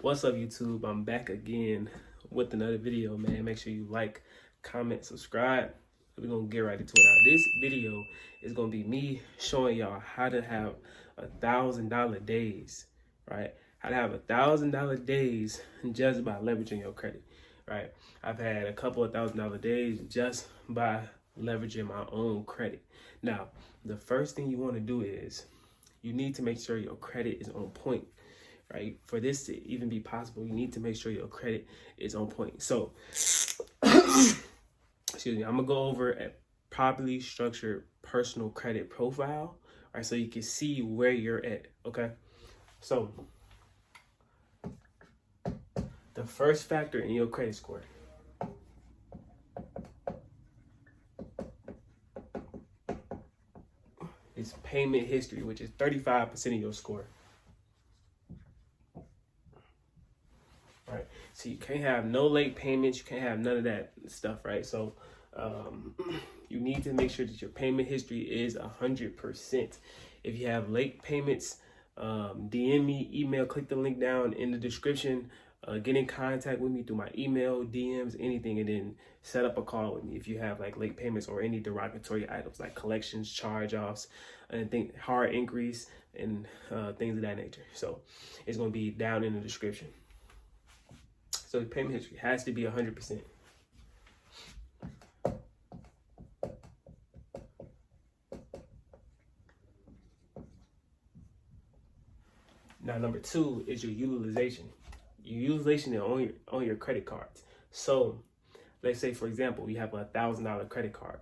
What's up, YouTube? I'm back again with another video, man. Make sure you like, comment, subscribe. We're gonna get right into it. Now, this video is gonna be me showing y'all how to have $1,000 days, right? How to have $1,000 days just by leveraging your credit, right? I've had a couple of $1,000 days just by leveraging my own credit. Now, the first thing you want to do is you need to make sure your credit is on point. Right? For this to even be possible, you need to make sure your credit is on point. So, excuse me, I'm gonna go over a properly structured personal credit profile, right? So you can see where you're at, okay? So, the first factor in your credit score is payment history, which is 35% of your score. Right, so you can't have no late payments, you can't have none of that stuff, right? So you need to make sure that your payment history is 100%. If you have late payments, DM me, email, click the link down in the description, get in contact with me through my email, DMs, anything, and then set up a call with me if you have like late payments or any derogatory items like collections, charge-offs, and hard inquiries, and things of that nature. So it's going to be down in the description. So the payment history has to be 100%. Now, number two is your utilization. Your utilization is on your credit cards. So let's say, for example, you have a $1,000 credit card.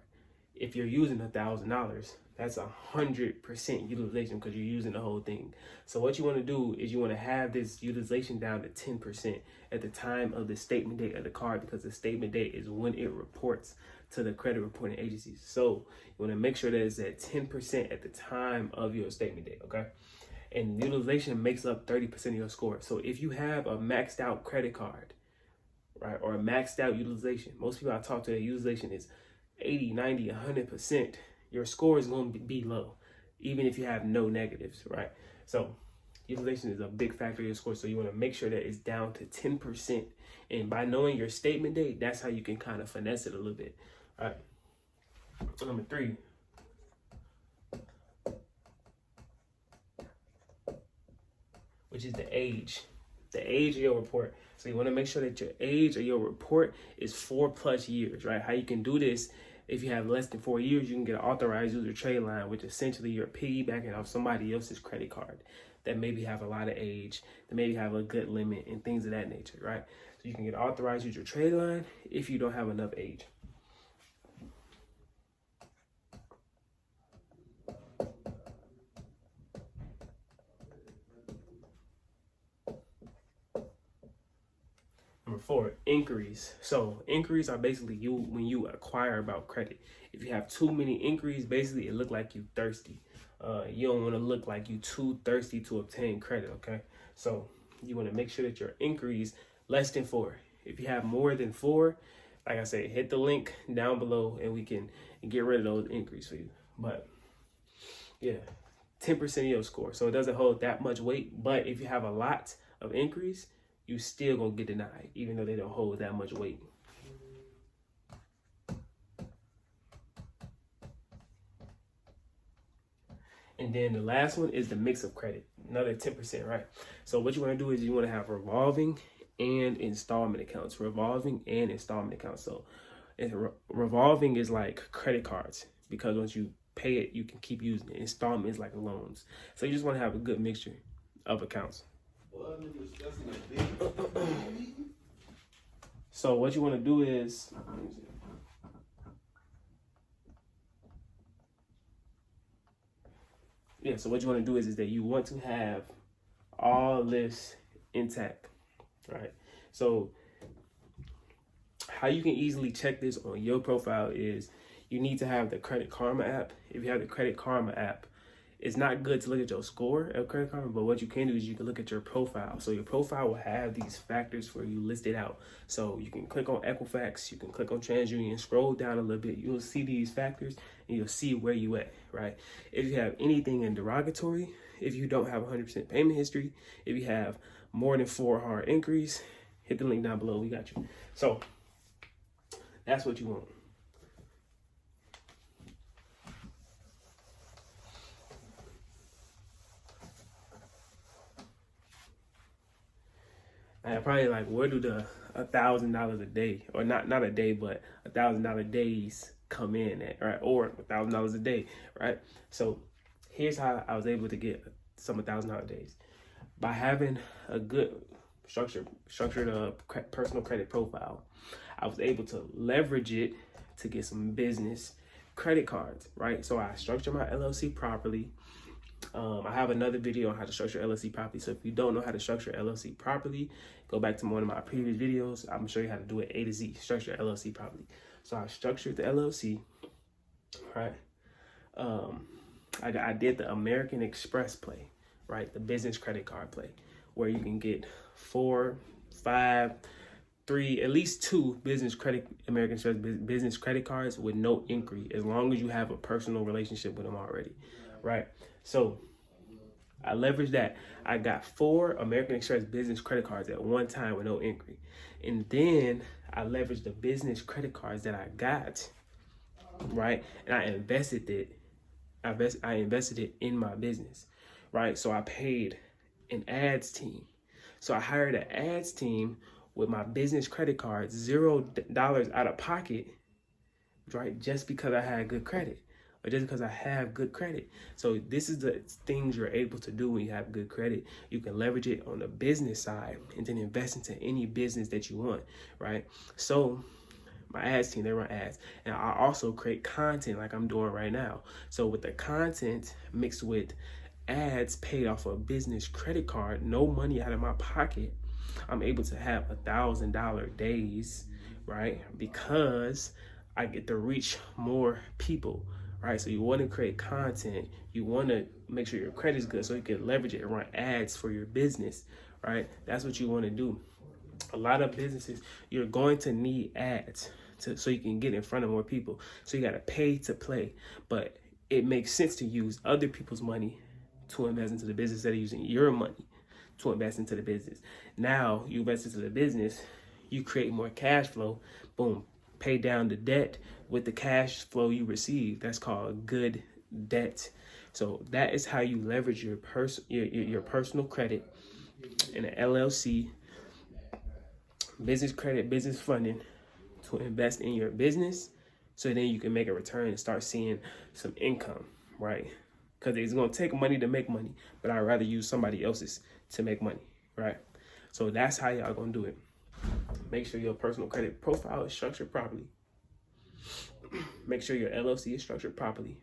If you're using $1,000, that's 100% utilization because you're using the whole thing. So what you want to do is you want to have this utilization down to 10% at the time of the statement date of the card, because the statement date is when it reports to the credit reporting agencies. So you want to make sure that it's at 10% at the time of your statement date, okay? And utilization makes up 30% of your score. So if you have a maxed out credit card, right, or a maxed out utilization, most people I talk to, their utilization is 80, 90, 100%. Your score is going to be low, even if you have no negatives, right? So utilization is a big factor in your score. So you want to make sure that it's down to 10%. And by knowing your statement date, that's how you can kind of finesse it a little bit. All right. Number three. Which is the age of your report. So you want to make sure that your age of your report is 4+ years, right? How you can do this: if you have less than 4 years, you can get an authorized user trade line, which essentially you're piggybacking off somebody else's credit card that maybe have a lot of age, that maybe have a good limit and things of that nature, right? So you can get an authorized user trade line if you don't have enough age. Number four, inquiries. So inquiries are basically when you acquire about credit. If you have too many inquiries, basically it look like you thirsty. You don't want to look like you too thirsty to obtain credit, okay? So you want to make sure that your inquiries less than 4. If you have more than 4, like I said, hit the link down below and we can get rid of those inquiries for you. But yeah, 10% of your score. So it doesn't hold that much weight. But if you have a lot of inquiries, you still gonna get denied, even though they don't hold that much weight. And then the last one is the mix of credit, another 10%, right? So what you want to do is you want to have revolving and installment accounts. Revolving and installment accounts. So revolving is like credit cards, because once you pay it, you can keep using it. Installment is like loans. So you just want to have a good mixture of accounts. So what you want to do is, so what you want to do is that you want to have all this intact, right? So how you can easily check this on your profile is you need to have the Credit Karma app. If you have the Credit Karma app, it's not good to look at your score at Credit Karma, but what you can do is you can look at your profile. So your profile will have these factors for you listed out. So you can click on Equifax, you can click on TransUnion, scroll down a little bit, you'll see these factors and you'll see where you at, right? If you have anything in derogatory, if you don't have 100% payment history, if you have more than 4 hard inquiries, hit the link down below. We got you. So that's what you want. And probably like, where do the $1,000 a day, or not a day, but $1,000 days come in at, right? Or $1,000 a day, right? So here's how I was able to get some $1,000 days. By having a good structured personal credit profile, I was able to leverage it to get some business credit cards, right? So I structure my LLC properly. I have another video on how to structure LLC properly. So if you don't know how to structure LLC properly, go back to one of my previous videos. I'm gonna show you how to do it A to Z, structure LLC properly. So I structured the LLC, right? I did the American Express play, right? The business credit card play, where you can get 4, 5, 3, at least 2 American Express business credit cards with no inquiry, as long as you have a personal relationship with them already, right? So I leveraged that. I got 4 American Express business credit cards at one time with no inquiry. And then I leveraged the business credit cards that I got, right? And I invested it. I invested it in my business, right? So I paid an ads team. So I hired an ads team with my business credit cards, $0 out of pocket, right? Just because I had good credit. Or just because I have good credit. So this is the things you're able to do when you have good credit. You can leverage it on the business side and then invest into any business that you want, right? So my ads team, they run ads. And I also create content like I'm doing right now. So with the content mixed with ads paid off a business credit card, no money out of my pocket, I'm able to have $1,000 days, right? Because I get to reach more people. Right, so you want to create content, you want to make sure your credit is good so you can leverage it and run ads for your business, right? That's what you want to do. A lot of businesses, you're going to need ads so you can get in front of more people. So you got to pay to play, but it makes sense to use other people's money to invest into the business instead of using your money to invest into the business. Now you invest into the business, you create more cash flow, boom, pay down the debt with the cash flow you receive. That's called good debt. So that is how you leverage your personal credit in an LLC, business credit, business funding to invest in your business. So then you can make a return and start seeing some income, right? Because it's going to take money to make money, but I'd rather use somebody else's to make money, right? So that's how y'all going to do it. Make sure your personal credit profile is structured properly. Make sure your LLC is structured properly.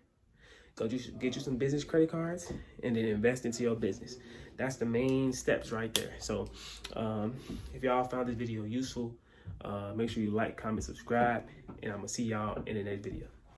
Go get you some business credit cards and then invest into your business. That's the main steps right there. So if y'all found this video useful, make sure you like, comment, subscribe, and I'm going to see y'all in the next video.